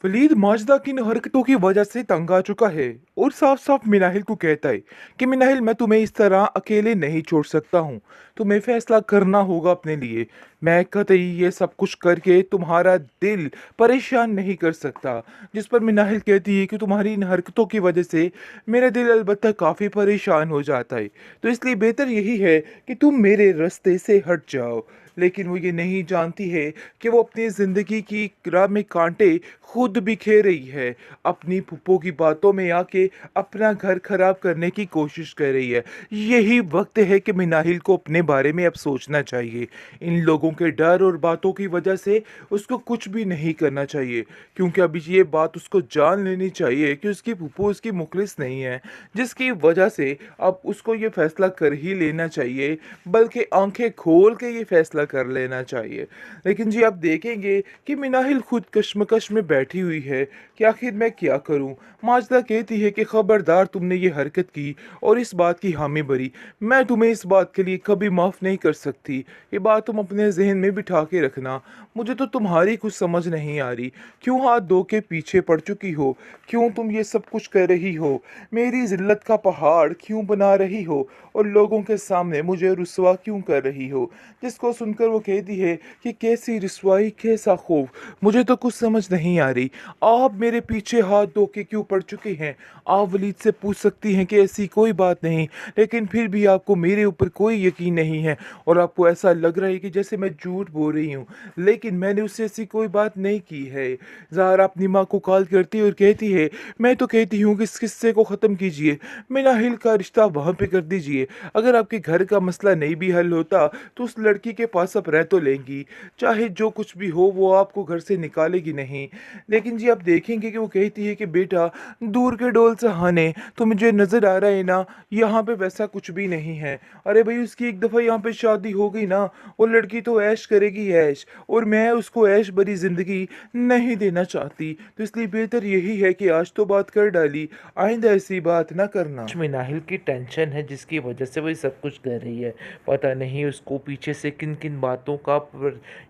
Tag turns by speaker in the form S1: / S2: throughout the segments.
S1: Waleed Mazda की इन हरकतों की वजह से तंग आ चुका है और साफ साफ मिनाहिल को कहता है कि मिनाहिल मैं तुम्हें इस तरह अकेले नहीं छोड़ सकता हूँ। तुम्हें फैसला करना होगा अपने लिए। मैं कतई ये सब कुछ करके तुम्हारा दिल परेशान नहीं कर सकता। जिस पर मिनाहिल कहती है कि तुम्हारी इन हरकतों की वजह से मेरा दिल अलबत्ता काफ़ी परेशान हो जाता है, तो इसलिए बेहतर यही है कि तुम मेरे रास्ते से हट जाओ। लेकिन वो ये नहीं जानती है कि वो अपनी ज़िंदगी की राह में कांटे खुद बिखेर रही है। अपनी फूफो की बातों में आके अपना घर खराब करने की कोशिश कर रही है। यही वक्त है कि मिनाहिल को अपने बारे में अब सोचना चाहिए। इन लोगों के डर और बातों की वजह से उसको कुछ भी नहीं करना चाहिए, क्योंकि अभी ये बात उसको जान लेनी चाहिए कि उसकी फूफो उसकी मुखलिस नहीं है, जिसकी वजह से अब उसको ये फैसला कर ही लेना चाहिए, बल्कि आंखें खोल के ये फैसला कर लेना चाहिए। लेकिन जी आप देखेंगे कि मिनाहिल खुद कश्मकश में बैठी हुई है कि आखिर मैं क्या करूं। माजदा कहती है कि खबरदार, तुमने ये हरकत की और इस बात की हामी भरी, मैं तुम्हें इस बात के लिए कभी माफ़ नहीं कर सकती। ये बात तुम अपने जहन में बिठा के रखना। मुझे तो तुम्हारी कुछ समझ नहीं आ रही। क्यों हाथ धो के पीछे पड़ चुकी हो? क्यों तुम ये सब कुछ कर रही हो? मेरी जिल्लत का पहाड़ क्यों बना रही हो और लोगों के सामने मुझे रुस्वा क्यों कर रही हो? जिसको सुनकर वो कहती है कि कैसी रुसवाई, कैसा खौफ, मुझे तो कुछ समझ नहीं आ रही। आप मेरे पीछे हाथ धो के क्यों पड़ चुके हैं? आप वलीद से पूछ सकती हैं कि ऐसी कोई बात नहीं, लेकिन फिर भी आपको मेरे ऊपर कोई यकीन नहीं है और आपको ऐसा लग रहा है कि जैसे मैं झूठ बोल रही हूँ, लेकिन मैंने उससे ऐसी कोई बात नहीं की है। ज़ाहरा अपनी माँ को कॉल करती है और कहती है, मैं तो कहती हूँ कि इस किस्से को ख़त्म कीजिए, मिनाहिल का रिश्ता वहाँ पे कर दीजिए। अगर आपके घर का मसला नहीं भी हल होता तो उस लड़की के पास आप रह तो लेंगी, चाहे जो कुछ भी हो वो आपको घर से निकालेगी नहीं। लेकिन जी आप देखेंगे कि वो कहती है कि बेटा, दूर के डोल सहाने तो मुझे नज़र आ रहा है ना, यहाँ पे वैसा कुछ भी नहीं है। अरे भाई, उसकी एक दफ़ा यहाँ पे शादी हो गई ना, वो लड़की तो ऐश करेगी ऐश, और मैं उसको ऐश भरी ज़िंदगी नहीं देना चाहती। तो इसलिए बेहतर यही है कि आज तो बात कर डाली, आइंदा ऐसी बात ना करना।
S2: कुछ मिनाहिल की टेंशन है जिसकी वजह से वो ये सब कुछ कर रही है। पता नहीं उसको पीछे से किन किन बातों का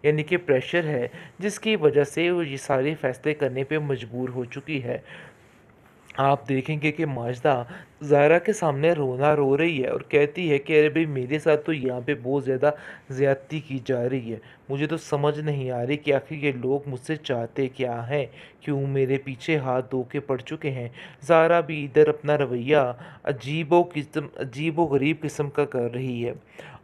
S2: यानी कि प्रेशर है, जिसकी वजह से वो ये सारे फैसले करने पे मजबूर हो चुकी है। आप देखेंगे कि माजदा ज़ायरा के सामने रोना रो रही है और कहती है कि अरे भाई, मेरे साथ तो यहाँ पे बहुत ज़्यादा ज़्यादती की जा रही है। मुझे तो समझ नहीं आ रही कि आखिर ये लोग मुझसे चाहते क्या हैं, क्यों मेरे पीछे हाथ धो के पड़ चुके हैं। ज़ारा भी इधर अपना रवैया अजीबो गरीब किस्म का कर रही है।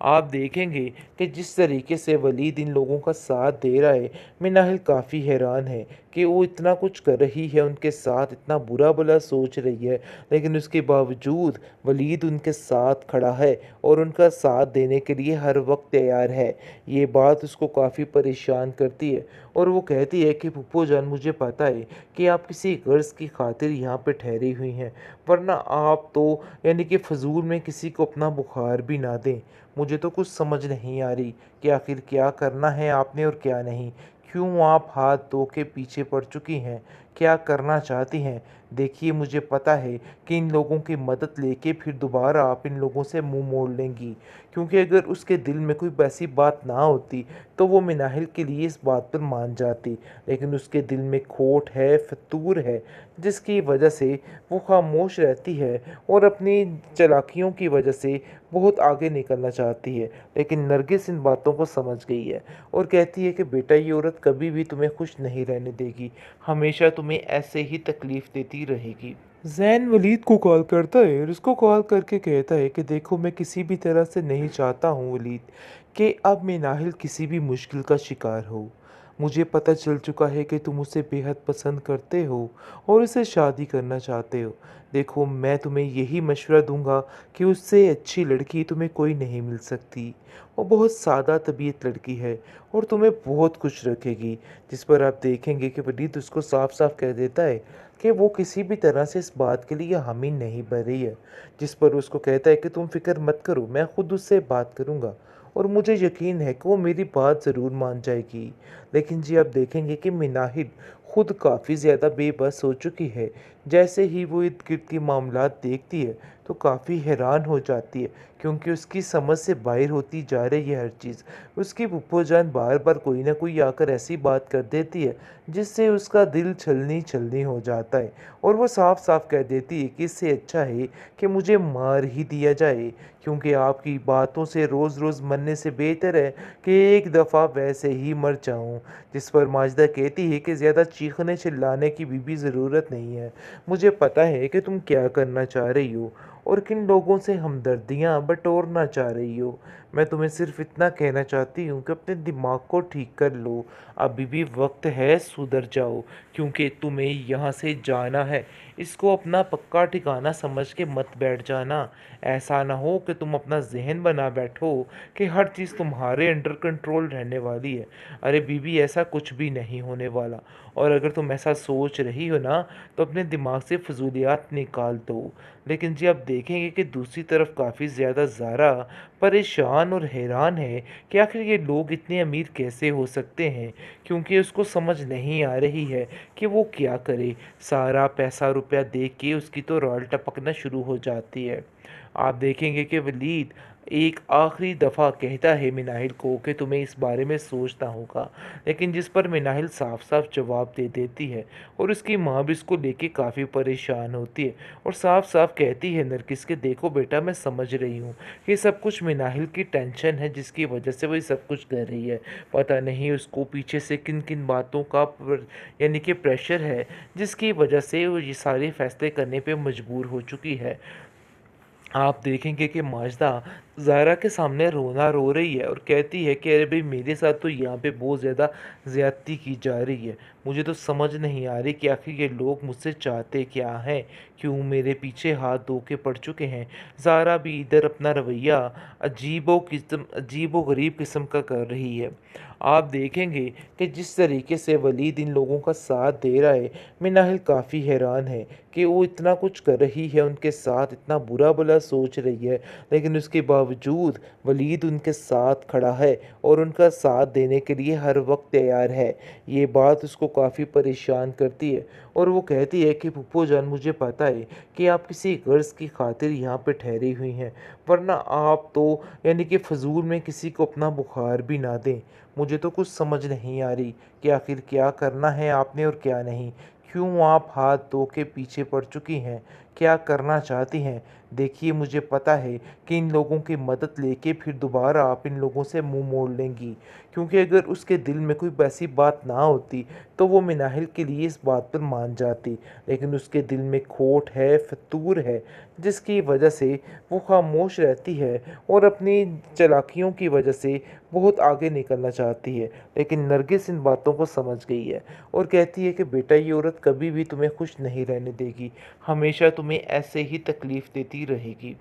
S2: आप देखेंगे कि जिस तरीके से वलीद इन लोगों का साथ दे रहा है, मिनाहिल काफ़ी हैरान है कि वो इतना कुछ कर रही है उनके साथ, इतना बुरा भला सोच रही है, लेकिन उसके बावजूद वलीद उनके साथ खड़ा है और उनका साथ देने के लिए हर वक्त तैयार है। ये बात उसको काफ़ी परेशान करती है और वो कहती है कि फूफो जान, मुझे पता है कि आप किसी गर्ज़ की खातिर यहाँ पे ठहरी हुई हैं, वरना आप तो यानी कि फ़जूल में किसी को अपना बुखार भी ना दें। मुझे तो कुछ समझ नहीं आ रही कि आखिर क्या करना है आपने और क्या नहीं। क्यों आप हाथ धो के पीछे पड़ चुकी हैं? क्या करना चाहती हैं? देखिए, मुझे पता है कि इन लोगों की मदद लेके फिर दोबारा आप इन लोगों से मुँह मोड़ लेंगी, क्योंकि अगर उसके दिल में कोई वैसी बात ना होती तो वो मिनाहिल के लिए इस बात पर मान जाती। लेकिन उसके दिल में खोट है, फ़तूर है, जिसकी वजह से वो खामोश रहती है और अपनी चालाकियों की वजह से बहुत आगे निकलना चाहती है। लेकिन नरगिस इन बातों को समझ गई है और कहती है कि बेटा, ये औरत कभी भी तुम्हें खुश नहीं रहने देगी, हमेशा तुम्हें ऐसे ही तकलीफ़ देती रहेगी।
S1: जैन वलीद को कॉल करता है और उसको कॉल करके कहता है कि देखो, मैं किसी भी तरह से नहीं चाहता हूँ वलीद कि अब मैं नाहिल किसी भी मुश्किल का शिकार हो। मुझे पता चल चुका है कि तुम उसे बेहद पसंद करते हो और उसे शादी करना चाहते हो। देखो, मैं तुम्हें यही मशवरा दूंगा कि उससे अच्छी लड़की तुम्हें कोई नहीं मिल सकती। वो बहुत सादा तबीयत लड़की है और तुम्हें बहुत खुश रखेगी। जिस पर आप देखेंगे कि वलीद उसको साफ साफ कह देता है कि वो किसी भी तरह से इस बात के लिए हामी नहीं भर रही है। जिस पर उसको कहता है कि तुम फिक्र मत करो, मैं खुद उससे बात करूँगा और मुझे यकीन है कि वो मेरी बात ज़रूर मान जाएगी। लेकिन जी आप देखेंगे कि मिनाहिल
S2: खुद काफ़ी ज़्यादा बेबस हो चुकी है। जैसे ही वो इर्द-गिर्द के मामलात देखती है, तो काफ़ी हैरान हो जाती है, क्योंकि उसकी समझ से बाहर होती जा रही है हर चीज़। उसकी फूफो-जान बार-बार कोई न कोई आकर ऐसी बात कर देती है, जिससे उसका दिल छलनी-छलनी हो जाता है और वो साफ-साफ कह देती है कि इससे अच्छा है कि मुझे मार ही दिया जाए, क्योंकि आपकी बातों से रोज़-रोज़ मरने से बेहतर है कि एक दफ़ा वैसे ही मर जाऊँ। जिस पर माजिदा कहती है कि ज़्यादा चीखने-चिल्लाने की भी ज़रूरत नहीं है। मुझे पता है कि तुम क्या करना चाह रही हो और किन लोगों से हमदर्दियाँ बटोरना चाह रही हो। मैं तुम्हें सिर्फ़ इतना कहना चाहती हूँ कि अपने दिमाग को ठीक कर लो। अभी भी वक़्त है, सुधर जाओ, क्योंकि तुम्हें यहाँ से जाना है। इसको अपना पक्का ठिकाना समझ के मत बैठ जाना। ऐसा ना हो कि तुम अपना ज़हन बना बैठो कि हर चीज़ तुम्हारे अंडर कंट्रोल रहने वाली है। अरे बीबी, ऐसा कुछ भी नहीं होने वाला, और अगर तुम ऐसा सोच रही हो ना, तो अपने दिमाग से फ़िज़ूलियात निकाल दो। लेकिन जी, आप देखेंगे कि दूसरी तरफ काफ़ी ज़्यादा ज़ारा परेशान और हैरान है कि आखिर ये लोग इतने अमीर कैसे हो सकते हैं, क्योंकि उसको समझ नहीं आ रही है कि वो क्या करे। सारा पैसा रुपया देख के उसकी तो रौल टपकना शुरू हो जाती है। आप देखेंगे कि वलीद एक आखिरी दफ़ा कहता है मिनाहिल को कि तुम्हें इस बारे में सोचना होगा, लेकिन जिस पर मिनाहिल साफ-साफ जवाब दे देती है और उसकी माँ भी इसको लेके काफ़ी परेशान होती है और साफ-साफ कहती है नरगिस कि देखो बेटा, मैं समझ रही हूँ, ये सब कुछ मिनाहिल की टेंशन है जिसकी वजह से वो ये सब कुछ कर रही है। पता नहीं उसको पीछे से किन-किन बातों का यानी कि प्रेशर है, जिसकी वजह से वो ये सारे फैसले करने पे मजबूर हो चुकी है। आप देखेंगे कि माजिदा ज़ायरा के सामने रोना रो रही है और कहती है कि अरे भई, मेरे साथ तो यहाँ पे बहुत ज़्यादा ज़्यादती की जा रही है। मुझे तो समझ नहीं आ रही कि आखिर ये लोग मुझसे चाहते क्या हैं? क्यों मेरे पीछे हाथ धो के पड़ चुके हैं? ज़ारा भी इधर अपना रवैया अजीबो-गरीब किस्म का कर रही है। आप देखेंगे कि जिस तरीके से वलीद इन लोगों का साथ दे रहा है, मिनाहिल काफ़ी हैरान है कि वो इतना कुछ कर रही है उनके साथ, इतना बुरा-भला सोच रही है, लेकिन उसके बावजूद वलीद उनके साथ खड़ा है और उनका साथ देने के लिए हर वक़्त तैयार है। ये बात उसको काफ़ी परेशान करती है और वो कहती है कि फूफो जान, मुझे पता है कि आप किसी गर्ज़ की खातिर यहाँ पे ठहरी हुई हैं, वरना आप तो यानी कि फ़िज़ूल में किसी को अपना बुखार भी ना दें। मुझे तो कुछ समझ नहीं आ रही कि आखिर क्या करना है आपने और क्या नहीं। क्यों आप हाथ धो के पीछे पड़ चुकी हैं? क्या करना चाहती हैं? देखिए, मुझे पता है कि इन लोगों की मदद लेके फिर दोबारा आप इन लोगों से मुँह मोड़ लेंगी। क्योंकि अगर उसके दिल में कोई वैसी बात ना होती, तो वो मिनाहिल के लिए इस बात पर मान जाती। लेकिन उसके दिल में खोट है, फ़तूर है, जिसकी वजह से वो खामोश रहती है और अपनी चालाकियों की वजह से बहुत आगे निकलना चाहती है। लेकिन नरगिस इन बातों को समझ गई है और कहती है कि बेटा, ये औरत कभी भी तुम्हें खुश नहीं रहने देगी, हमेशा तुम्हें ऐसे ही तकलीफ़ देती रहेगी।